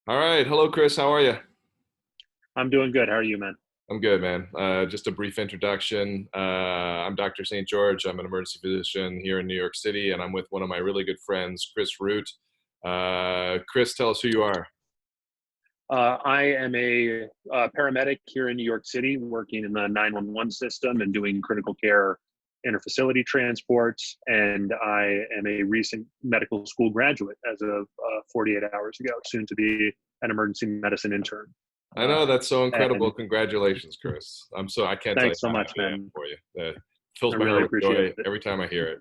All right. Hello, Chris. How are you? I'm doing good. How are you, man? I'm good, man. Just a brief introduction. I'm Dr. St. George. I'm an emergency physician here in New York City, and I'm with one of my really good friends, Chris Root. Chris, tell us who you are. I am a paramedic here in New York City, working in the 911 system and doing critical care interfacility transports. And I am a recent medical school graduate as of 48 hours ago, soon to be an emergency medicine intern. I know that's so incredible. And Congratulations, Chris. I can't tell you thanks so how much, happy I am man. for you. It fills I my really heart with appreciate joy every time I hear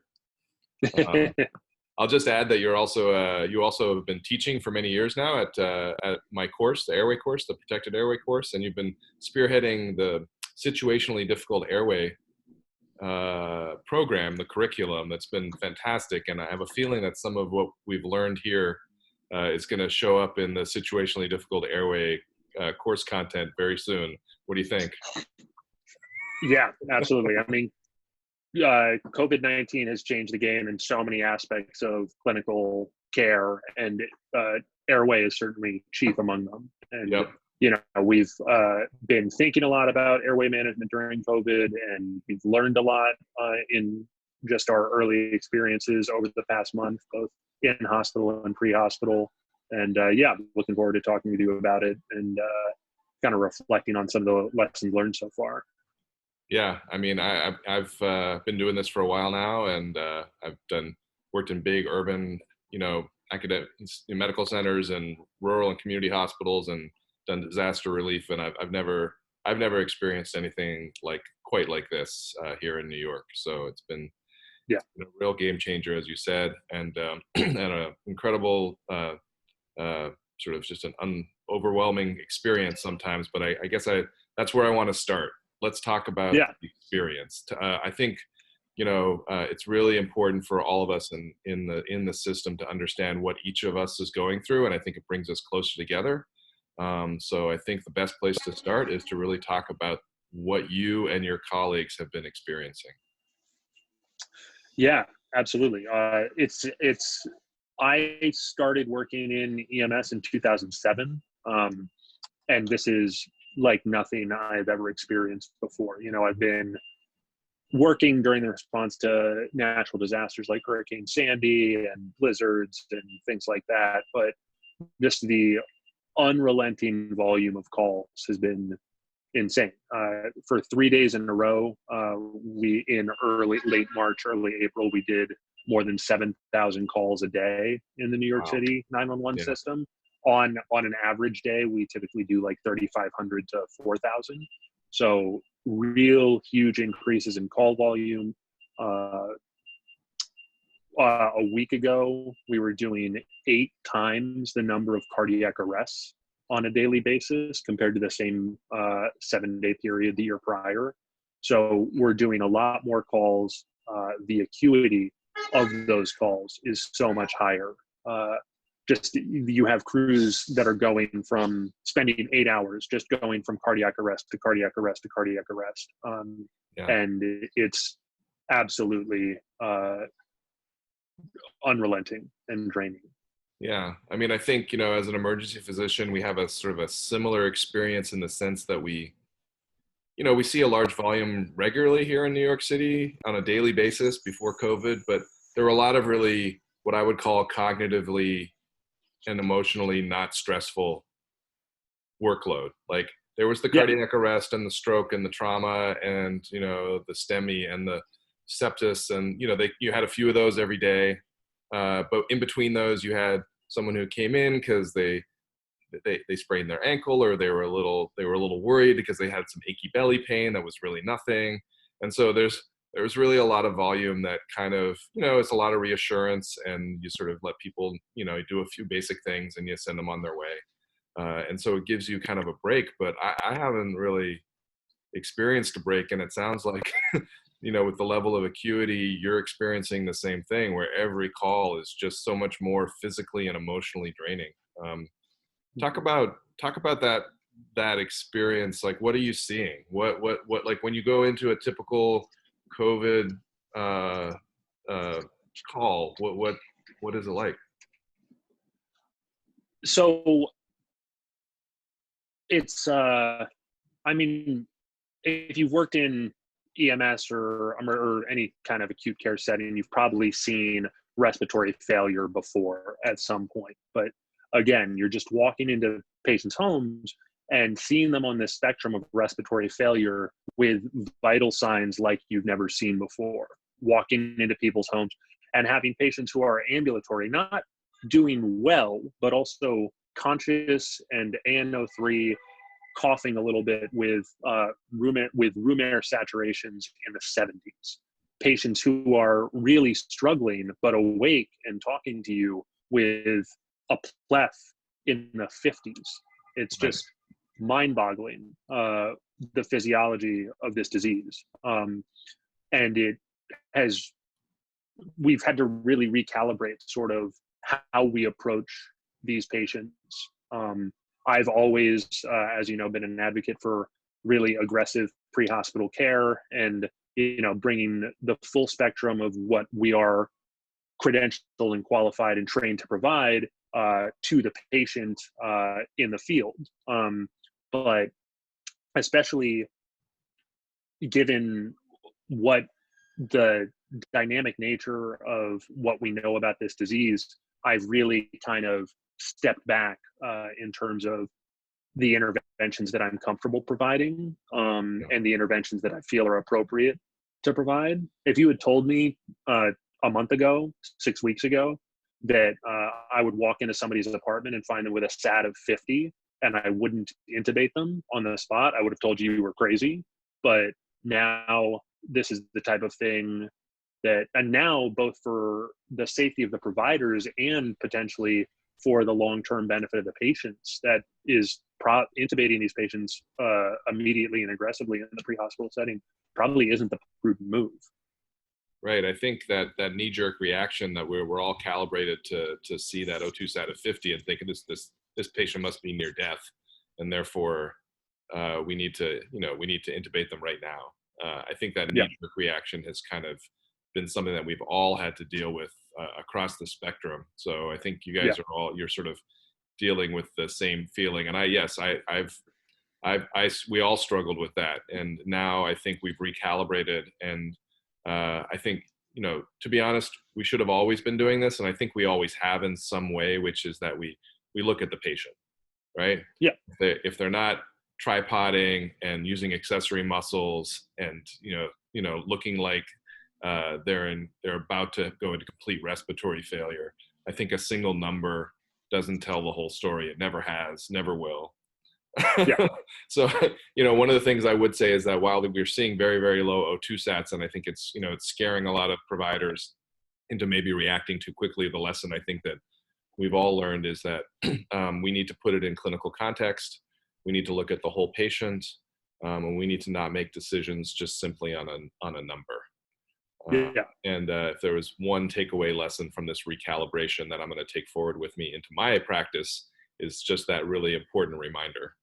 it. it. I'll just add that you also have been teaching for many years now at my course, the airway course, the protected airway course, and you've been spearheading the situationally difficult airway program, the curriculum. That's been fantastic, and I have a feeling that some of what we've learned here is going to show up in the situationally difficult airway course content very soon. What do you think? Yeah, absolutely. I mean, COVID-19 has changed the game in so many aspects of clinical care, and airway is certainly chief among them. And Yep. we've been thinking a lot about airway management during COVID, and we've learned a lot in just our early experiences over the past month, both in hospital and pre-hospital. And yeah, looking forward to talking with you about it and kind of reflecting on some of the lessons learned so far. Yeah, I mean, I've been doing this for a while now, and I've worked in big urban, academic medical centers and rural and community hospitals, and done disaster relief. And I've never experienced anything quite like this here in New York. So it's been Yeah. a real game changer, as you said, and and an incredible sort of just overwhelming experience sometimes. But I guess that's where I want to start. Let's talk about Yeah. the experience. I think it's really important for all of us in the system to understand what each of us is going through, and I think it brings us closer together. So I think the best place to start is to really talk about what you and your colleagues have been experiencing. Yeah, absolutely. It's I started working in EMS in 2007, and this is like nothing I've ever experienced before. I've been working during the response to natural disasters like Hurricane Sandy and blizzards and things like that, but just the unrelenting volume of calls has been insane. For 3 days in a row, we in late March, early April, we did more than 7,000 calls a day in the New York Wow. City 911 Yeah. system. On an average day, we typically do like 3,500 to 4,000. So real huge increases in call volume. Uh, a week ago, we were doing 8 times the number of cardiac arrests on a daily basis compared to the same 7-day period the year prior. So we're doing a lot more calls. The acuity of those calls is so much higher. Just you have crews that are going from spending 8 hours just going from cardiac arrest to cardiac arrest to cardiac arrest. Yeah. And it's absolutely unrelenting and draining. Yeah. I mean, I think, as an emergency physician, we have a sort of a similar experience in the sense that we see a large volume regularly here in New York City on a daily basis before COVID, but there were a lot of really what I would call cognitively and emotionally not stressful workload. Like there was the Yeah, cardiac arrest and the stroke and the trauma and, the STEMI and the sepsis. And, you had a few of those every day. But in between those, you had someone who came in because they sprained their ankle, or they were a little worried because they had some achy belly pain that was really nothing. And so there's really a lot of volume that kind of, it's a lot of reassurance, and you sort of let people, do a few basic things and you send them on their way. And so it gives you kind of a break, but I haven't really experienced a break. And it sounds like, with the level of acuity, you're experiencing the same thing, where every call is just so much more physically and emotionally draining. Talk about that experience. Like, what are you seeing? What like when you go into a typical COVID uh, uh, call? What is it like? so It's, I mean, if you've worked in EMS or any kind of acute care setting, you've probably seen respiratory failure before at some point. But again, you're just walking into patients' homes and seeing them on this spectrum of respiratory failure with vital signs like you've never seen before. Walking into people's homes and having patients who are ambulatory, not doing well, but also conscious and ANO3, coughing a little bit with room air saturations in the 70s. Patients who are really struggling but awake and talking to you with a pleth in the 50s. It's Right. just mind-boggling, the physiology of this disease. And we've had to really recalibrate sort of how we approach these patients. I've always, as you know, been an advocate for really aggressive pre-hospital care and, bringing the full spectrum of what we are credentialed and qualified and trained to provide to the patient in the field. But especially given what the dynamic nature of what we know about this disease, I've really kind of stepped back in terms of the interventions that I'm comfortable providing and the interventions that I feel are appropriate to provide. If you had told me a month ago, 6 weeks ago, that I would walk into somebody's apartment and find them with a SAT of 50 and I wouldn't intubate them on the spot, I would have told you were crazy. But now this is the type of thing and now both for the safety of the providers and potentially for the long-term benefit of the patients, that is intubating these patients immediately and aggressively in the pre-hospital setting probably isn't the prudent move. Right. I think that knee-jerk reaction that we're all calibrated to see that O2 sat of 50 and think this patient must be near death, and therefore we need to intubate them right now. I think that knee-jerk reaction has kind of been something that we've all had to deal with across the spectrum. So I think you guys you're sort of dealing with the same feeling. And we all struggled with that. And now I think we've recalibrated. And I think, to be honest, we should have always been doing this. And I think we always have in some way, which is that we look at the patient, right? Yeah. If they're not tripoding and using accessory muscles and, looking like they're about to go into complete respiratory failure, I think a single number doesn't tell the whole story. It never has, never will. Yeah. So, one of the things I would say is that while we're seeing very, very low O2 sats, and I think it's scaring a lot of providers into maybe reacting too quickly, the lesson I think that we've all learned is that we need to put it in clinical context. We need to look at the whole patient, and we need to not make decisions just simply on a number. And if there was one takeaway lesson from this recalibration that I'm going to take forward with me into my practice, is just that really important reminder.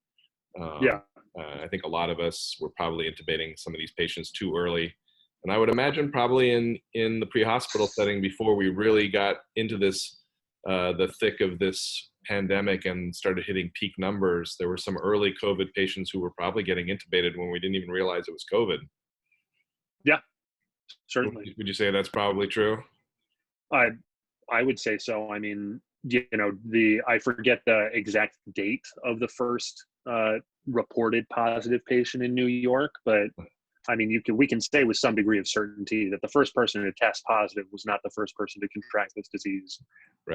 I think a lot of us were probably intubating some of these patients too early. And I would imagine probably in the pre-hospital setting, before we really got into this, the thick of this pandemic and started hitting peak numbers, there were some early COVID patients who were probably getting intubated when we didn't even realize it was COVID. Yeah, certainly. Would you say that's probably true? I would say so. I mean, I forget the exact date of the first reported positive patient in New York, but I mean, we can say with some degree of certainty that the first person to test positive was not the first person to contract this disease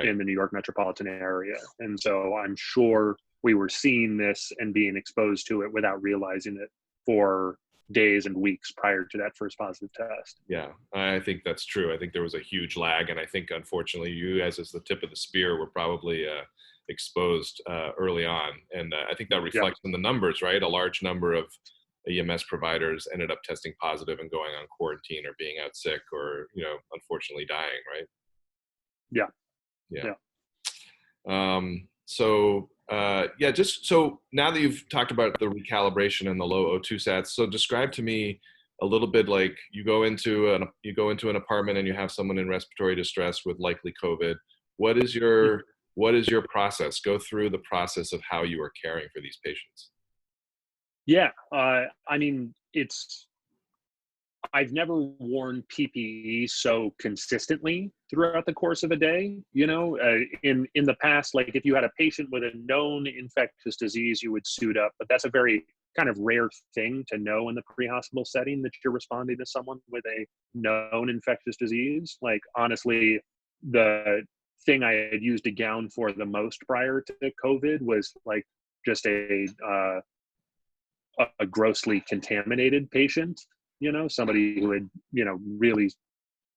in the New York metropolitan area. And so I'm sure we were seeing this and being exposed to it without realizing it for days and weeks prior to that first positive test. Yeah, I think that's true. I think there was a huge lag, and I think unfortunately you guys as the tip of the spear were probably exposed early on, and I think that reflects in the numbers, right? A large number of EMS providers ended up testing positive and going on quarantine or being out sick or unfortunately dying, right? Just so now that you've talked about the recalibration and the low O2 sats, so describe to me a little bit, like you go into an apartment and you have someone in respiratory distress with likely COVID. What is your process? Go through the process of how you are caring for these patients. Yeah, I mean, I've never worn PPE so consistently throughout the course of a day. You know, in the past, like if you had a patient with a known infectious disease, you would suit up, but that's a very kind of rare thing to know in the pre-hospital setting, that you're responding to someone with a known infectious disease. Like honestly, the thing I had used a gown for the most prior to COVID was like just a grossly contaminated patient, you know, somebody who had, you know, really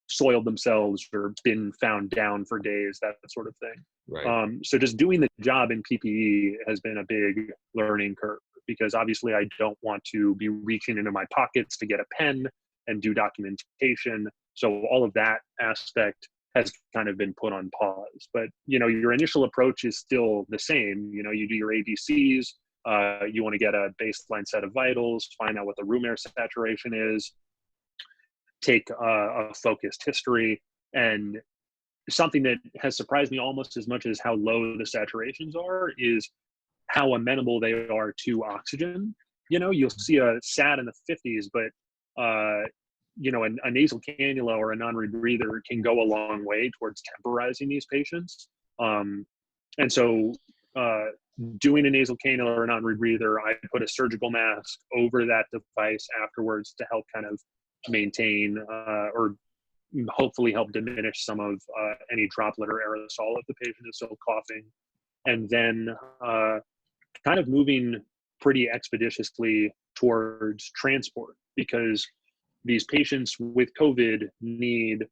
soiled themselves or been found down for days, that sort of thing. Right. So just doing the job in PPE has been a big learning curve, because obviously I don't want to be reaching into my pockets to get a pen and do documentation. So all of that aspect has kind of been put on pause. But, you know, your initial approach is still the same. You know, you do your ABCs, you want to get a baseline set of vitals, find out what the room air saturation is, take a focused history. And something that has surprised me almost as much as how low the saturations are is how amenable they are to oxygen. You know, you'll see a SAT in the 50s, but you know, a nasal cannula or a non-rebreather can go a long way towards temporizing these patients. And so doing a nasal cannula or a non-rebreather, I put a surgical mask over that device afterwards to help kind of maintain or hopefully help diminish some of any droplet or aerosol if the patient is still coughing. And then kind of moving pretty expeditiously towards transport, because these patients with COVID need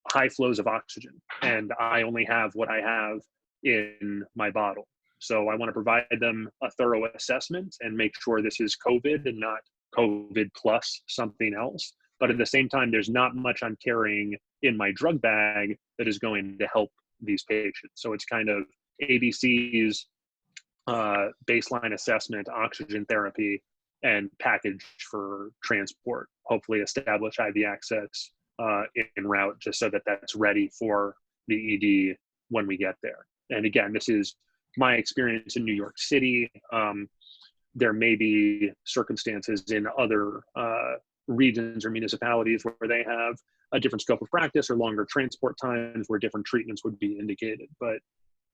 high flows of oxygen, and I only have what I have in my bottle. So I want to provide them a thorough assessment and make sure this is COVID and not COVID plus something else. But at the same time, there's not much I'm carrying in my drug bag that is going to help these patients. So it's kind of ABCs, baseline assessment, oxygen therapy, and package for transport. Hopefully establish IV access en route, just so that that's ready for the ED when we get there. And again, this is my experience in New York City. There may be circumstances in other regions or municipalities where they have a different scope of practice or longer transport times where different treatments would be indicated. But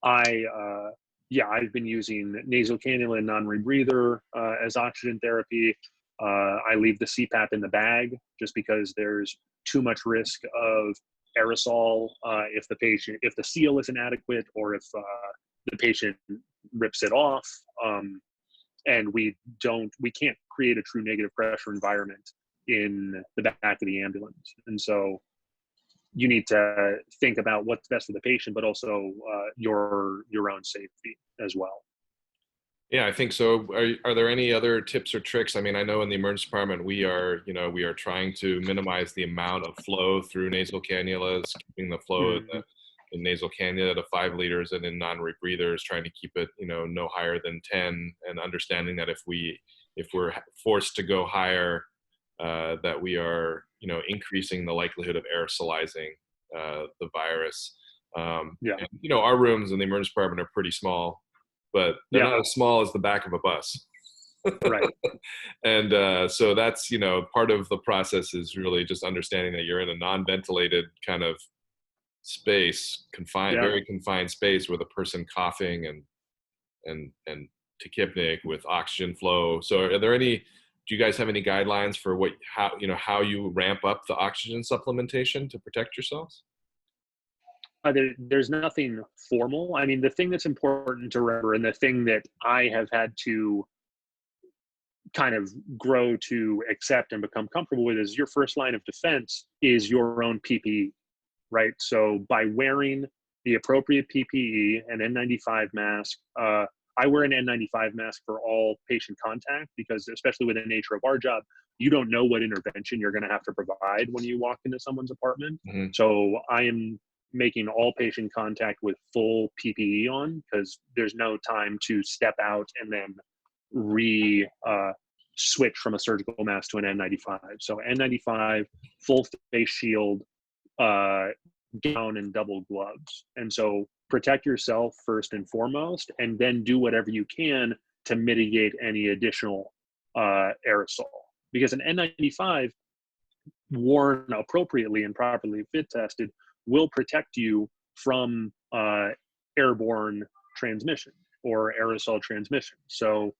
I've been using nasal cannula and non-rebreather as oxygen therapy. I leave the CPAP in the bag just because there's too much risk of aerosol if the seal is inadequate, or if the patient rips it off. And we can't create a true negative pressure environment in the back of the ambulance. And so you need to think about what's best for the patient, but also your own safety as well. Yeah, I think so. Are there any other tips or tricks? I mean, I know in the emergency department, we are trying to minimize the amount of flow through nasal cannulas, keeping the flow in nasal cannula to 5 liters, and in non-rebreathers, trying to keep it, no higher than 10, and understanding that if we're forced to go higher, that we are, increasing the likelihood of aerosolizing the virus. And, our rooms in the emergency department are pretty small, but they're not as small as the back of a bus. Right. And so that's, part of the process is really just understanding that you're in a non-ventilated kind of space, very confined space, with a person coughing and tachypnic with oxygen flow. So do you guys have any guidelines for how you ramp up the oxygen supplementation to protect yourselves? There's nothing formal. I mean, the thing that's important to remember, and the thing that I have had to kind of grow to accept and become comfortable with, is your first line of defense is your own PPE, right? So by wearing the appropriate PPE, an N95 mask, I wear an N95 mask for all patient contact, because especially with the nature of our job, you don't know what intervention you're going to have to provide when you walk into someone's apartment. Mm-hmm. So I am making all patient contact with full PPE on, because there's no time to step out and then switch from a surgical mask to an N95. So N95, full face shield, gown, and double gloves. And so protect yourself first and foremost, and then do whatever you can to mitigate any additional aerosol. Because an N95 worn appropriately and properly fit tested will protect you from airborne transmission or aerosol transmission. So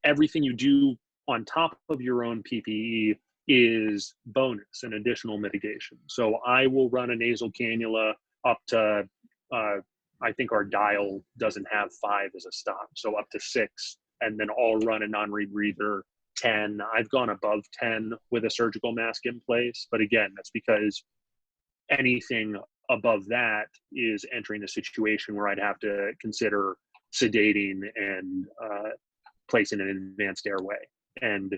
everything you do on top of your own PPE is bonus and additional mitigation. So I will run a nasal cannula up to, I think our dial doesn't have 5 as a stop, so up to 6, and then I'll run a non-rebreather 10. I've gone above 10 with a surgical mask in place, but again, that's because anything above that is entering a situation where I'd have to consider sedating and placing an advanced airway. And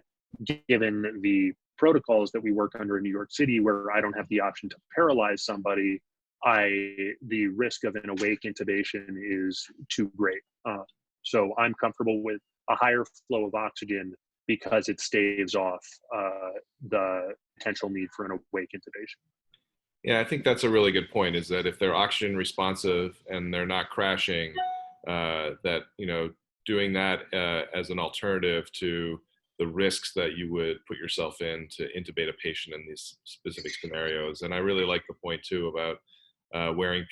given the protocols that we work under in New York City, where I don't have the option to paralyze somebody, the risk of an awake intubation is too great. So I'm comfortable with a higher flow of oxygen because it staves off the potential need for an awake intubation. Yeah, I think that's a really good point, is that if they're oxygen responsive and they're not crashing, that, doing that as an alternative to the risks that you would put yourself in to intubate a patient in these specific scenarios. And I really like the point too about wearing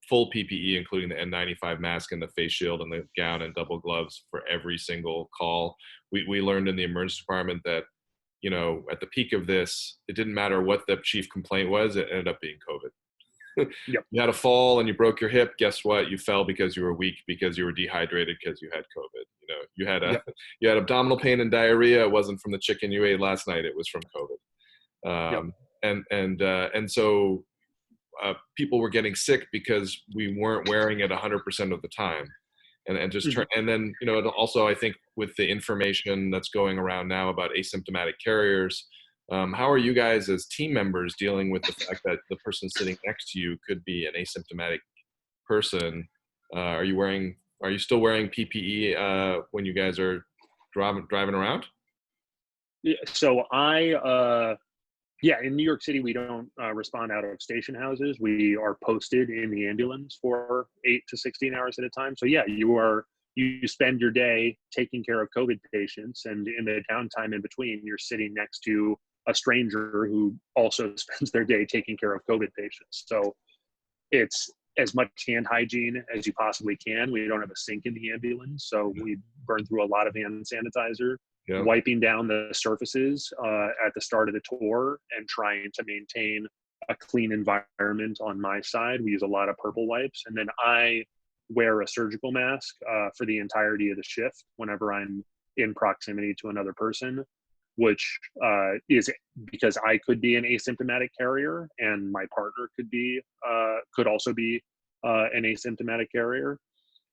full PPE, including the N95 mask and the face shield and the gown and double gloves for every single call. We learned in the emergency department that, at the peak of this, it didn't matter what the chief complaint was, it ended up being COVID. Yep. You had a fall and you broke your hip. Guess what? You fell because you were weak, because you were dehydrated, because you had COVID. You had Yep. you had abdominal pain and diarrhea. It wasn't from the chicken you ate last night. It was from COVID. Yep. And so people were getting sick because we weren't wearing it 100% of the time. And just turn, and then, also I think with the information that's going around now about asymptomatic carriers, how are you guys as team members dealing with the fact that the person sitting next to you could be an asymptomatic person? Are you still wearing PPE when you guys are driving around? Yeah, so in New York City, we don't respond out of station houses. We are posted in the ambulance for 8 to 16 hours at a time. So yeah, you spend your day taking care of COVID patients, and in the downtime in between, you're sitting next to a stranger who also spends their day taking care of COVID patients. So it's as much hand hygiene as you possibly can. We don't have a sink in the ambulance, so we burn through a lot of hand sanitizer. Yeah. Wiping down the surfaces at the start of the tour and trying to maintain a clean environment on my side. We use a lot of purple wipes. And then I wear a surgical mask for the entirety of the shift whenever I'm in proximity to another person, which is because I could be an asymptomatic carrier and my partner could also be an asymptomatic carrier.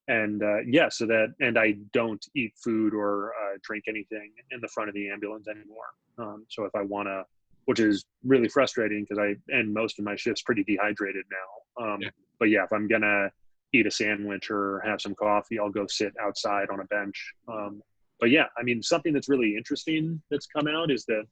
And and I don't eat food or drink anything in the front of the ambulance anymore. So if I want to, which is really frustrating because I end most of my shifts pretty dehydrated now. But yeah, if I'm going to eat a sandwich or have some coffee, I'll go sit outside on a bench. But yeah, I mean, something that's really interesting that's come out is that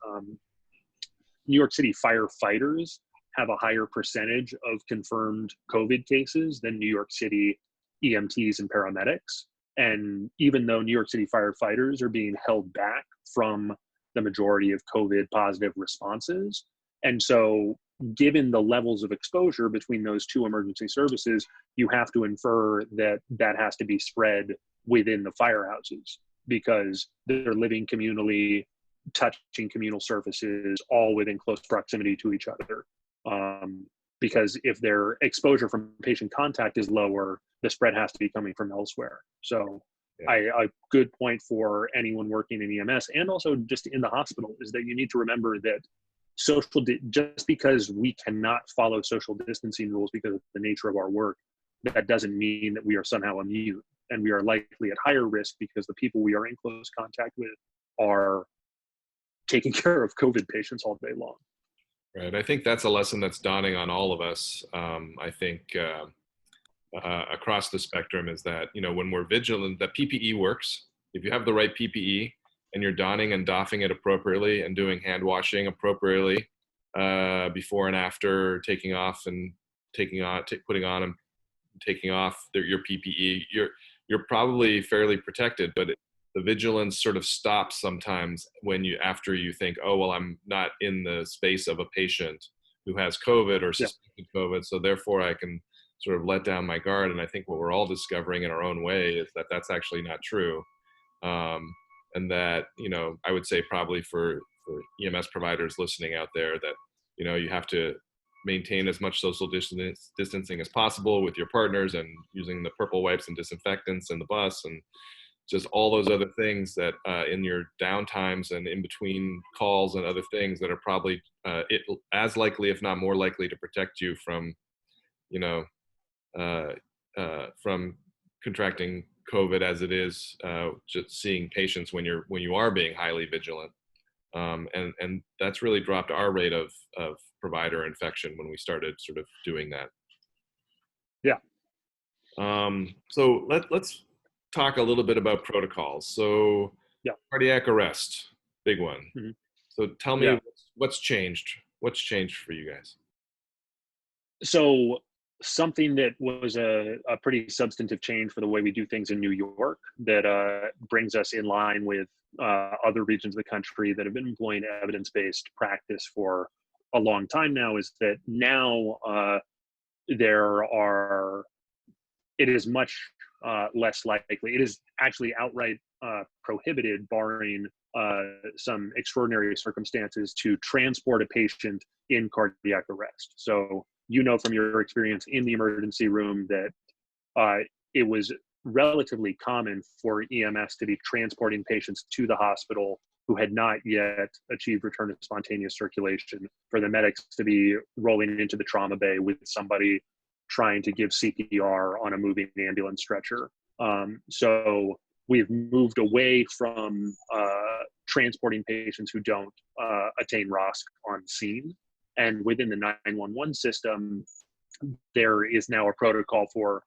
New York City firefighters have a higher percentage of confirmed COVID cases than New York City EMTs and paramedics. And even though New York City firefighters are being held back from the majority of COVID positive responses. And so given the levels of exposure between those two emergency services, you have to infer that that has to be spread within the firehouses because they're living communally, touching communal surfaces, all within close proximity to each other. Because if their exposure from patient contact is lower, the spread has to be coming from elsewhere. So a good point for anyone working in EMS and also just in the hospital is that you need to remember that just because we cannot follow social distancing rules because of the nature of our work, that doesn't mean that we are somehow immune. And we are likely at higher risk because the people we are in close contact with are taking care of COVID patients all day long. Right. I think that's a lesson that's dawning on all of us. I think across the spectrum is that, when we're vigilant, that PPE works. If you have the right PPE and you're donning and doffing it appropriately and doing hand washing appropriately before and after taking off and putting on and taking off your PPE, you're probably fairly protected. But the vigilance sort of stops sometimes when after you think, oh, well, I'm not in the space of a patient who has COVID or Yeah. suspected COVID, so therefore I can sort of let down my guard. And I think what we're all discovering in our own way is that that's actually not true. And that, I would say probably for EMS providers listening out there that, you have to maintain as much social distancing as possible with your partners, and using the purple wipes and disinfectants in the bus, and just all those other things that in your downtimes and in between calls and other things that are probably as likely, if not more likely, to protect you from, from contracting COVID as it is just seeing patients when you are being highly vigilant. And that's really dropped our rate of provider infection when we started sort of doing that. Yeah. So let's talk a little bit about protocols. So Yeah. Cardiac arrest, big one. Mm-hmm. So tell me, Yeah. what's changed? What's changed for you guys? So something that was a pretty substantive change for the way we do things in New York that brings us in line with other regions of the country that have been employing evidence-based practice for a long time now is that now it is much less likely. It is actually outright prohibited, barring some extraordinary circumstances, to transport a patient in cardiac arrest. So from your experience in the emergency room that it was relatively common for EMS to be transporting patients to the hospital who had not yet achieved return to spontaneous circulation, for the medics to be rolling into the trauma bay with somebody trying to give CPR on a moving ambulance stretcher. So we've moved away from transporting patients who don't attain ROSC on scene. And within the 911 system, there is now a protocol for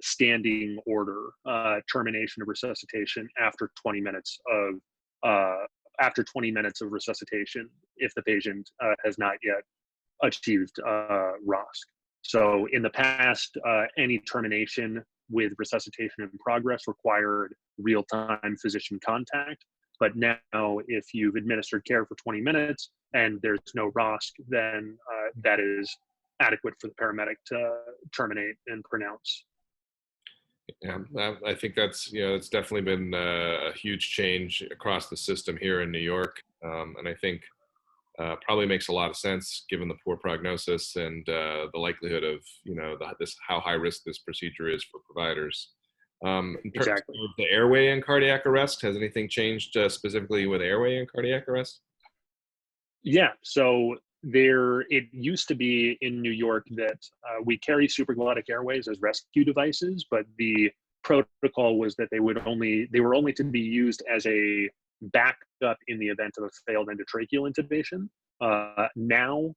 standing order termination of resuscitation after 20 minutes of resuscitation if the patient has not yet achieved ROSC. So in the past, any termination with resuscitation in progress required real-time physician contact. But now, if you've administered care for 20 minutes and there's no ROSC, then that is adequate for the paramedic to terminate and pronounce. Yeah, I think it's definitely been a huge change across the system here in New York, and I think probably makes a lot of sense given the poor prognosis and the likelihood of how high risk this procedure is for providers. In terms Exactly. of the airway and cardiac arrest, has anything changed specifically with airway and cardiac arrest? Yeah, so it used to be in New York that we carry supraglottic airways as rescue devices, but the protocol was that they were only to be used as a backup in the event of a failed endotracheal intubation. Now,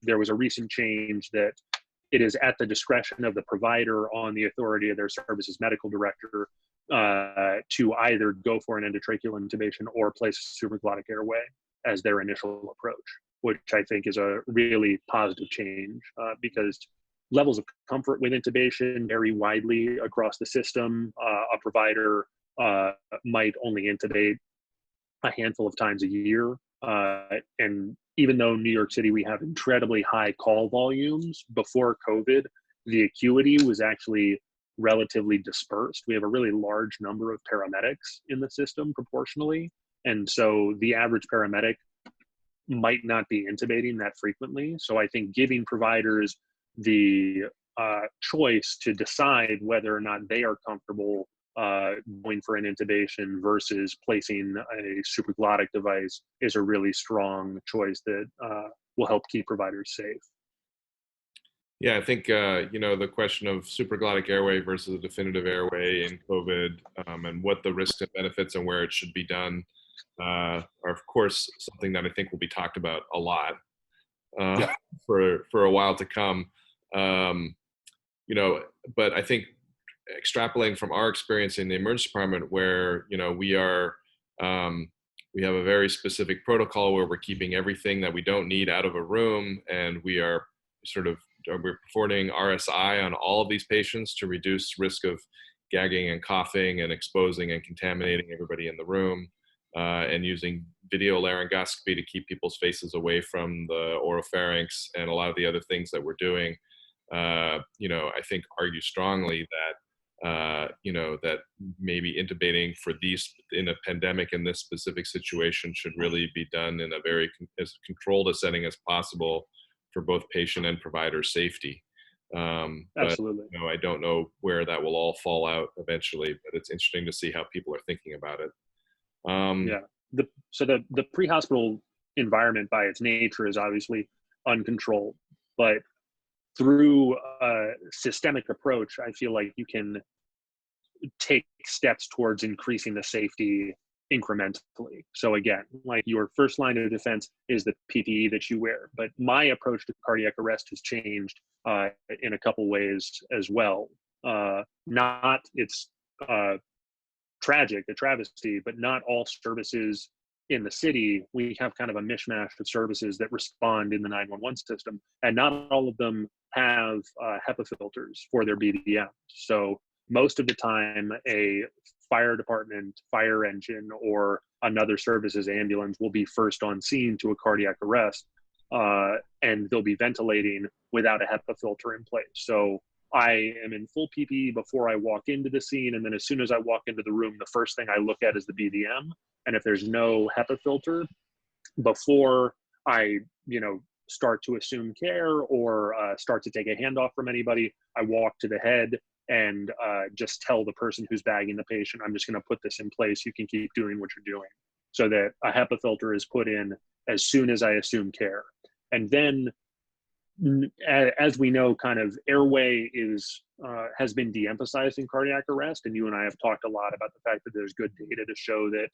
there was a recent change that it is at the discretion of the provider, on the authority of their services medical director, to either go for an endotracheal intubation or place a supraglottic airway as their initial approach, which I think is a really positive change because levels of comfort with intubation vary widely across the system. A provider might only intubate a handful of times a year. And even though in New York City we have incredibly high call volumes, before COVID, the acuity was actually relatively dispersed. We have a really large number of paramedics in the system proportionally. And so the average paramedic might not be intubating that frequently. So I think giving providers the choice to decide whether or not they are comfortable going for an intubation versus placing a supraglottic device is a really strong choice that will help keep providers safe. Yeah, I think, the question of supraglottic airway versus a definitive airway in COVID, and what the risks and benefits and where it should be done are, of course, something that I think will be talked about a lot for a while to come. But I think extrapolating from our experience in the emergency department, where we have a very specific protocol where we're keeping everything that we don't need out of a room, and we're performing RSI on all of these patients to reduce risk of gagging and coughing and exposing and contaminating everybody in the room, and using video laryngoscopy to keep people's faces away from the oropharynx, and a lot of the other things that we're doing, I think argue strongly that, that maybe intubating for these in a pandemic in this specific situation should really be done in a very as controlled a setting as possible for both patient and provider safety. But Absolutely. I don't know where that will all fall out eventually, but it's interesting to see how people are thinking about it. Yeah. The pre-hospital environment by its nature is obviously uncontrolled, but through a systemic approach, I feel like you can take steps towards increasing the safety incrementally. So again, like your first line of defense is the PPE that you wear, but my approach to cardiac arrest has changed in a couple ways as well. Not it's tragic, a travesty, but not all services in the city, we have kind of a mishmash of services that respond in the 911 system, and not all of them have HEPA filters for their BDM. So most of the time, a fire department, fire engine, or another service's ambulance will be first on scene to a cardiac arrest, and they'll be ventilating without a HEPA filter in place. So I am in full PPE before I walk into the scene, and then as soon as I walk into the room, the first thing I look at is the BDM. And if there's no HEPA filter, before I, start to assume care or start to take a handoff from anybody, I walk to the head and just tell the person who's bagging the patient, I'm just going to put this in place. You can keep doing what you're doing. So that a HEPA filter is put in as soon as I assume care. And then, as we know, kind of airway has been de-emphasized in cardiac arrest, and you and I have talked a lot about the fact that there's good data to show that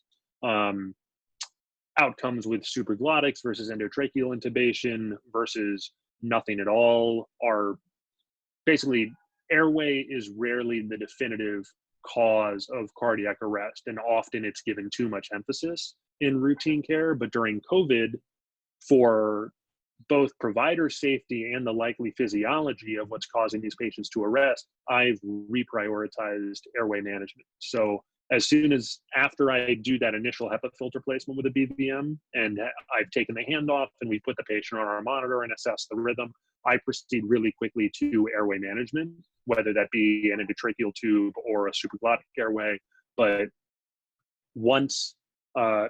outcomes with supraglottics versus endotracheal intubation versus nothing at all are basically, airway is rarely the definitive cause of cardiac arrest, and often it's given too much emphasis in routine care. But during COVID, for both provider safety and the likely physiology of what's causing these patients to arrest, I've reprioritized airway management. So as soon as after I do that initial HEPA filter placement with a BVM, and I've taken the handoff and we put the patient on our monitor and assess the rhythm, I proceed really quickly to airway management, whether that be an endotracheal tube or a supraglottic airway. But once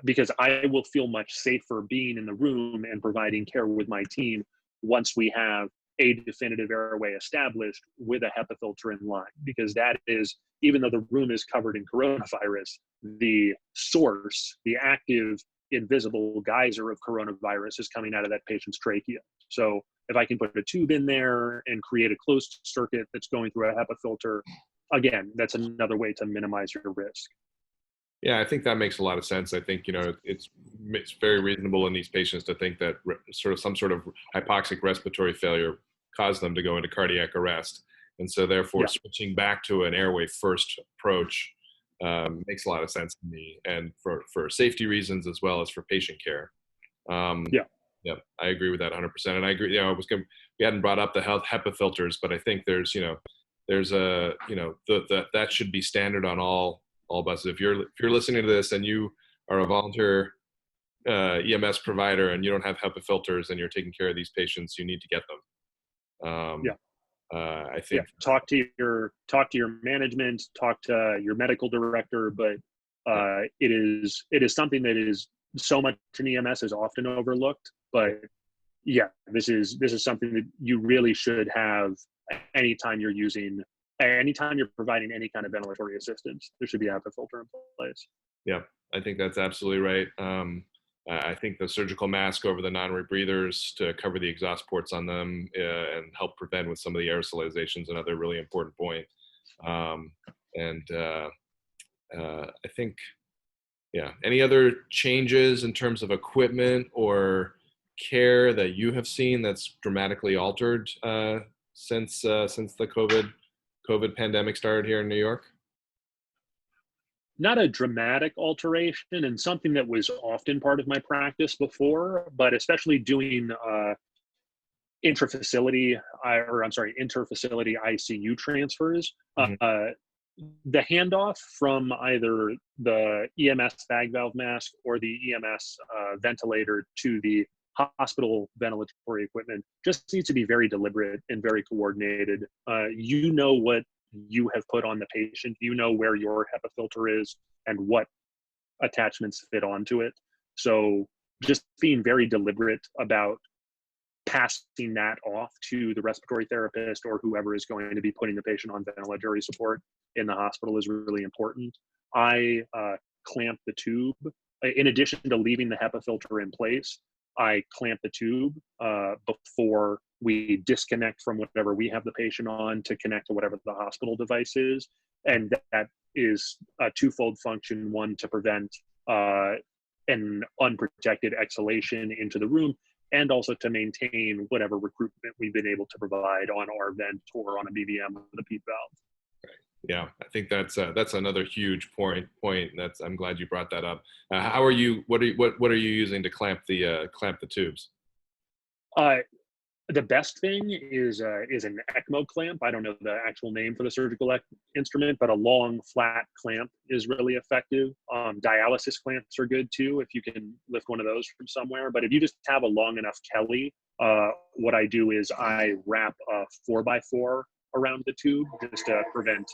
because I will feel much safer being in the room and providing care with my team once we have a definitive airway established with a HEPA filter in line. Because that is, even though the room is covered in coronavirus, the source, the active invisible geyser of coronavirus is coming out of that patient's trachea. So if I can put a tube in there and create a closed circuit that's going through a HEPA filter, again, that's another way to minimize your risk. Yeah, I think that makes a lot of sense. I think, it's very reasonable in these patients to think that some sort of hypoxic respiratory failure caused them to go into cardiac arrest. And so therefore switching back to an airway first approach makes a lot of sense to me, and for safety reasons as well as for patient care. Yeah, I agree with that 100%. And I agree, we hadn't brought up the HEPA filters, but I think there's that should be standard on all buses. If you're listening to this and you are a volunteer EMS provider and you don't have HEPA filters and you're taking care of these patients, you need to get them. I think talk to your management, talk to your medical director, but it is something that is so much in EMS is often overlooked. But this is something that you really should have anytime you're providing any kind of ventilatory assistance. There should be a HEPA filter in place. Yeah, I think that's absolutely right. I think the surgical mask over the non-rebreathers to cover the exhaust ports on them and help prevent with some of the aerosolization is another really important point. I think, any other changes in terms of equipment or care that you have seen that's dramatically altered since the COVID pandemic started here in New York? Not a dramatic alteration, and something that was often part of my practice before, but especially doing interfacility ICU transfers. the handoff from either the EMS bag valve mask or the EMS ventilator to the hospital ventilatory equipment just needs to be very deliberate and very coordinated. You know what you have put on the patient, you know where your HEPA filter is and what attachments fit onto it. So just being very deliberate about passing that off to the respiratory therapist or whoever is going to be putting the patient on ventilatory support in the hospital is really important. I clamp the tube. In addition to leaving the HEPA filter in place, I clamp the tube before we disconnect from whatever we have the patient on to connect to whatever the hospital device is. And that is a twofold function: one, to prevent an unprotected exhalation into the room, and also to maintain whatever recruitment we've been able to provide on our vent or on a BVM with a PEEP valve. Yeah, I think that's another huge point. I'm glad you brought that up. How are you? What are you using to clamp the tubes? The best thing is an ECMO clamp. I don't know the actual name for the surgical instrument, but a long flat clamp is really effective. Dialysis clamps are good too if you can lift one of those from somewhere. But if you just have a long enough Kelly, what I do is I wrap a 4x4 around the tube just to prevent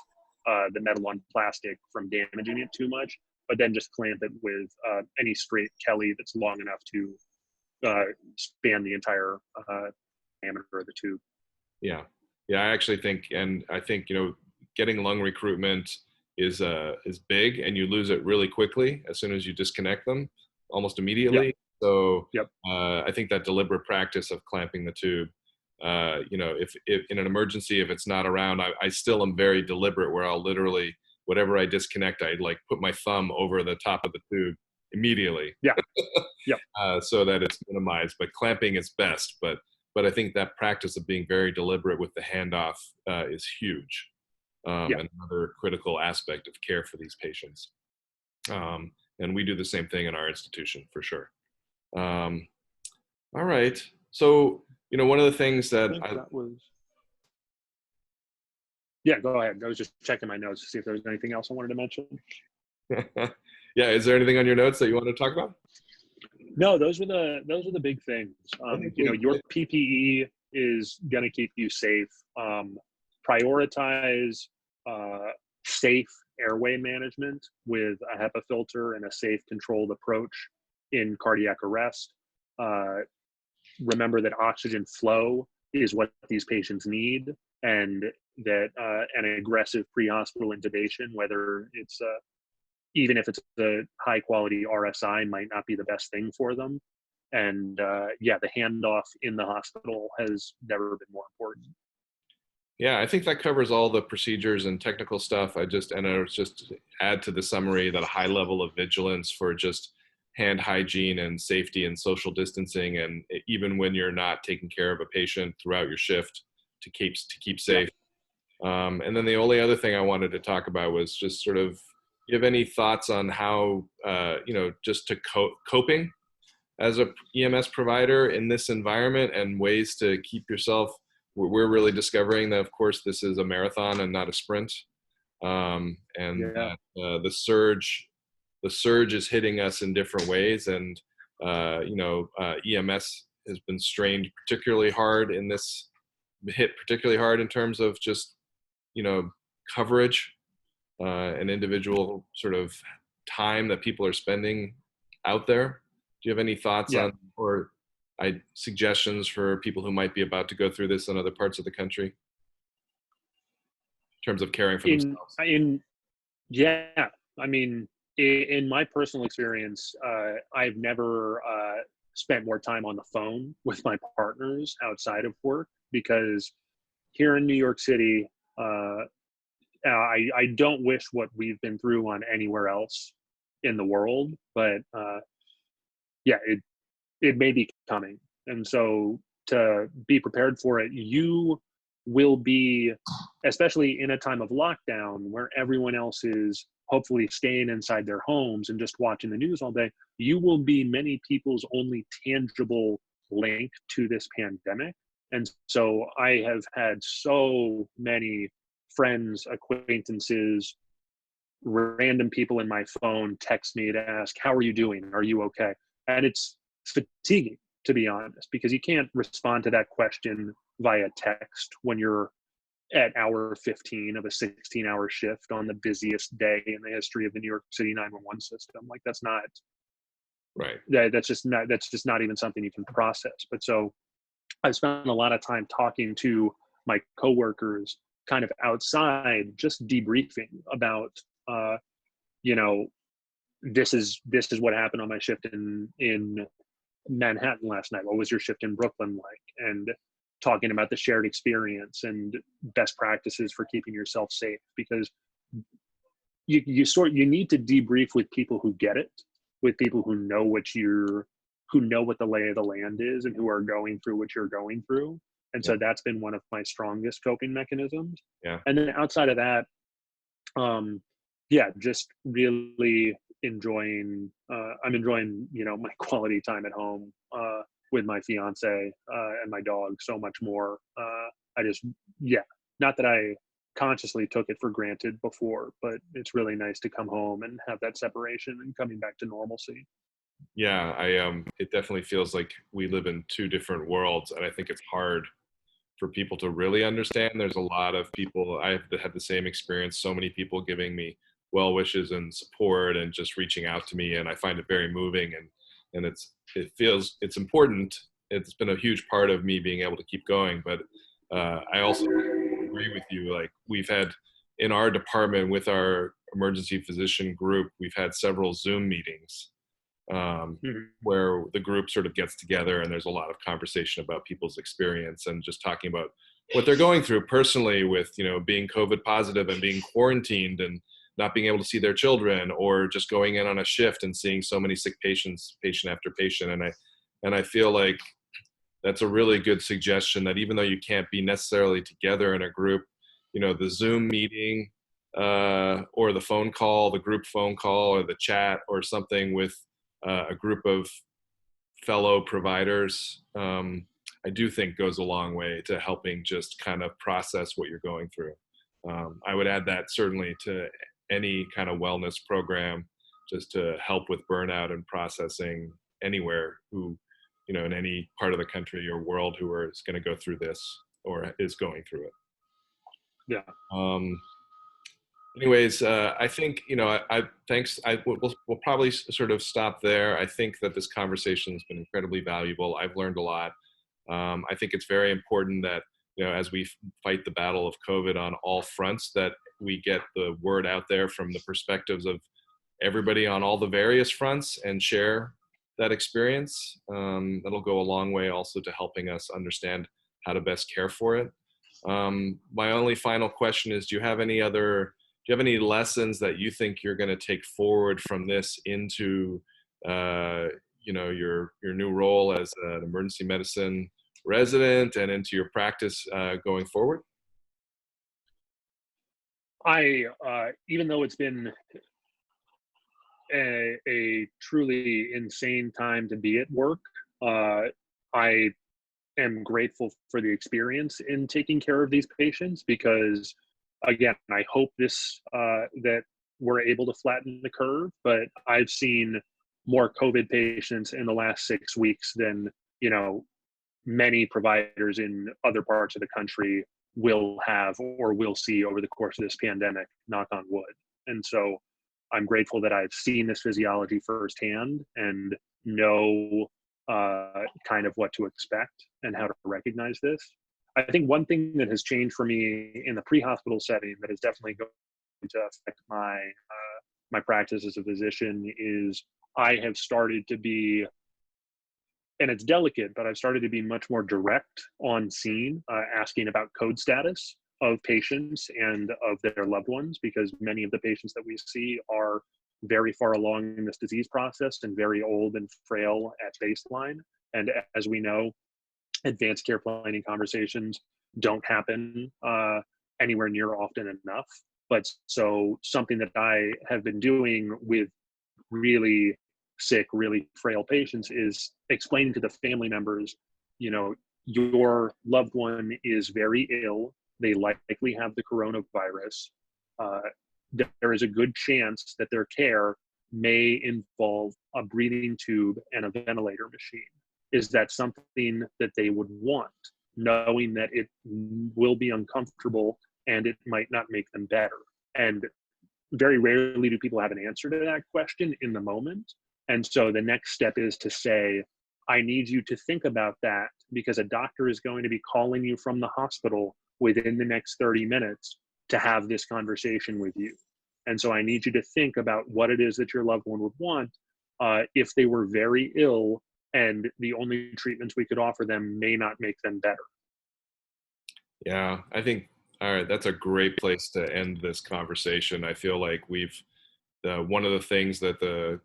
the metal on plastic from damaging it too much, but then just clamp it with any straight Kelly that's long enough to span the entire diameter of the tube. Yeah, I actually think, and I think, getting lung recruitment is big, and you lose it really quickly as soon as you disconnect them, almost immediately. Yep. So Yep. I think that deliberate practice of clamping the tube, if in an emergency, if it's not around, I still am very deliberate where I'll literally, whatever I disconnect, I like put my thumb over the top of the tube immediately. Yeah. Yep. So that it's minimized, but clamping is best. But I think that practice of being very deliberate with the handoff is huge, and another critical aspect of care for these patients. And we do the same thing in our institution for sure. All right. So, one of the things that Yeah, go ahead. I was just checking my notes to see if there was anything else I wanted to mention. Yeah. Is there anything on your notes that you want to talk about? No, those were the big things. Your PPE is going to keep you safe. Prioritize safe airway management with a HEPA filter and a safe, controlled approach in cardiac arrest. Remember that oxygen flow is what these patients need, and that an aggressive pre-hospital intubation, whether it's even if it's a high quality RSI, might not be the best thing for them. And the handoff in the hospital has never been more important. Yeah, I think that covers all the procedures and technical stuff. I just add to the summary that a high level of vigilance for just hand hygiene and safety and social distancing, and even when you're not taking care of a patient throughout your shift, to keep safe. And then the only other thing I wanted to talk about was just sort of, you have any thoughts on how, just to coping as a EMS provider in this environment, and ways to keep yourself? We're really discovering that, of course, this is a marathon and not a sprint, that the surge is hitting us in different ways, and EMS has been strained particularly hard in terms of just coverage. An individual sort of time that people are spending out there. Do you have any thoughts on, or suggestions for people who might be about to go through this in other parts of the country in terms of caring for themselves? In my personal experience, I've never spent more time on the phone with my partners outside of work, because here in New York City, I don't wish what we've been through on anywhere else in the world, but it may be coming. And so to be prepared for it, you will be, especially in a time of lockdown where everyone else is hopefully staying inside their homes and just watching the news all day, you will be many people's only tangible link to this pandemic. And so I have had so many friends, acquaintances, random people in my phone text me to ask, how are you doing? Are you okay? And it's fatiguing, to be honest, because you can't respond to that question via text when you're at hour 15 of a 16-hour shift on the busiest day in the history of the New York City 911 system. Like that's Right. that's just not even something you can process. But so I've spent a lot of time talking to my coworkers kind of outside, just debriefing about, you know, this is what happened on my shift in Manhattan last night. What was your shift in Brooklyn like? And talking about the shared experience and best practices for keeping yourself safe, because you need to debrief with people who get it, with people who know who know what the lay of the land is and who are going through what you're going through. And so that's been one of my strongest coping mechanisms. Yeah. And then outside of that, just really enjoying, I'm enjoying, my quality time at home, with my fiance, and my dog so much more. Not that I consciously took it for granted before, but it's really nice to come home and have that separation and coming back to normalcy. Yeah, it definitely feels like we live in two different worlds, and I think it's hard for people to really understand. There's a lot of people, I've had the same experience, so many people giving me well wishes and support and just reaching out to me, and I find it very moving, and it's important. It's been a huge part of me being able to keep going, but I also agree with you. Like we've had in our department with our emergency physician group, we've had several Zoom meetings, where the group sort of gets together and there's a lot of conversation about people's experience and just talking about what they're going through personally with, being COVID positive and being quarantined and not being able to see their children, or just going in on a shift and seeing so many sick patients, patient after patient. And I feel like that's a really good suggestion, that even though you can't be necessarily together in a group, the Zoom meeting, or the group phone call or the chat or something with a group of fellow providers, I do think goes a long way to helping just kind of process what you're going through. I would add that certainly to any kind of wellness program, just to help with burnout and processing anywhere in any part of the country or world is going to go through this or is going through it. Yeah. Anyways, I think, we'll probably sort of stop there. I think that this conversation has been incredibly valuable. I've learned a lot. I think it's very important that, as we fight the battle of COVID on all fronts, that we get the word out there from the perspectives of everybody on all the various fronts and share that experience. That'll go a long way also to helping us understand how to best care for it. My only final question is, do you have any lessons that you think you're going to take forward from this into, your new role as an emergency medicine resident and into your practice going forward? Even though it's been a truly insane time to be at work, I am grateful for the experience in taking care of these patients, because again, I hope that we're able to flatten the curve, but I've seen more COVID patients in the last 6 weeks than, many providers in other parts of the country will have or will see over the course of this pandemic, knock on wood. And so I'm grateful that I've seen this physiology firsthand and know kind of what to expect and how to recognize this. I think one thing that has changed for me in the pre-hospital setting that is definitely going to affect my practice as a physician is I have started to be, and it's delicate, but I've started to be much more direct on scene, asking about code status of patients and of their loved ones, because many of the patients that we see are very far along in this disease process and very old and frail at baseline. And as we know, advanced care planning conversations don't happen anywhere near often enough. But so something that I have been doing with really sick, really frail patients is explaining to the family members, your loved one is very ill. they likely have the coronavirus. Uh, there is a good chance that their care may involve a breathing tube and a ventilator machine. Is that something that they would want, knowing that it will be uncomfortable and it might not make them better? And very rarely do people have an answer to that question in the moment. And so the next step is to say, I need you to think about that, because a doctor is going to be calling you from the hospital within the next 30 minutes to have this conversation with you. And so I need you to think about what it is that your loved one would want if they were very ill and the only treatments we could offer them may not make them better. Yeah, I think, all right, that's a great place to end this conversation. I feel like one of the things that the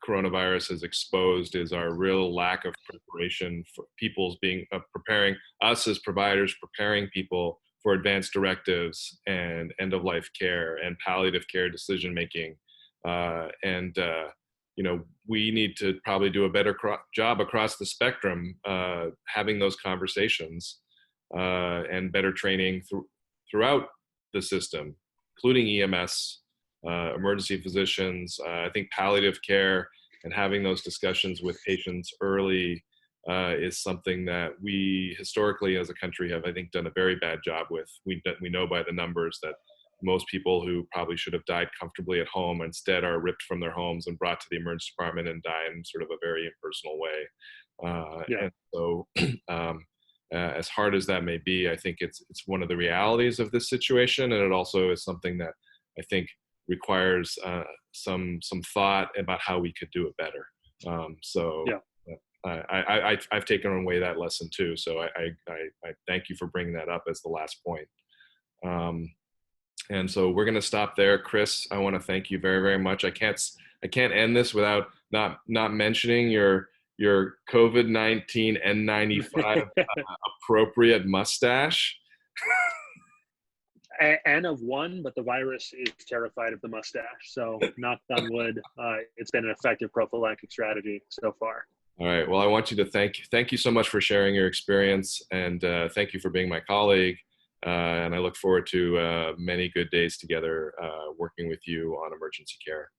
coronavirus has exposed is our real lack of preparation for people's preparing us as providers, preparing people for advanced directives and end of life care and palliative care decision making. We need to probably do a better job across the spectrum, having those conversations and better training throughout the system, including EMS, emergency physicians. I think palliative care and having those discussions with patients early is something that we historically as a country have, I think, done a very bad job with. We know by the numbers that most people who probably should have died comfortably at home instead are ripped from their homes and brought to the emergency department and die in sort of a very impersonal way. Yeah. And so as hard as that may be, I think it's one of the realities of this situation. And it also is something that I think requires some thought about how we could do it better. I've taken away that lesson too. So I thank you for bringing that up as the last point. And so we're going to stop there. Chris, I want to thank you very, very much. I can't end this without not mentioning your COVID-19 N95 appropriate mustache. N of one, but the virus is terrified of the mustache. So knock on wood, it's been an effective prophylactic strategy so far. All right. Well, I want you to thank you so much for sharing your experience, and thank you for being my colleague. And I look forward to many good days together working with you on emergency care.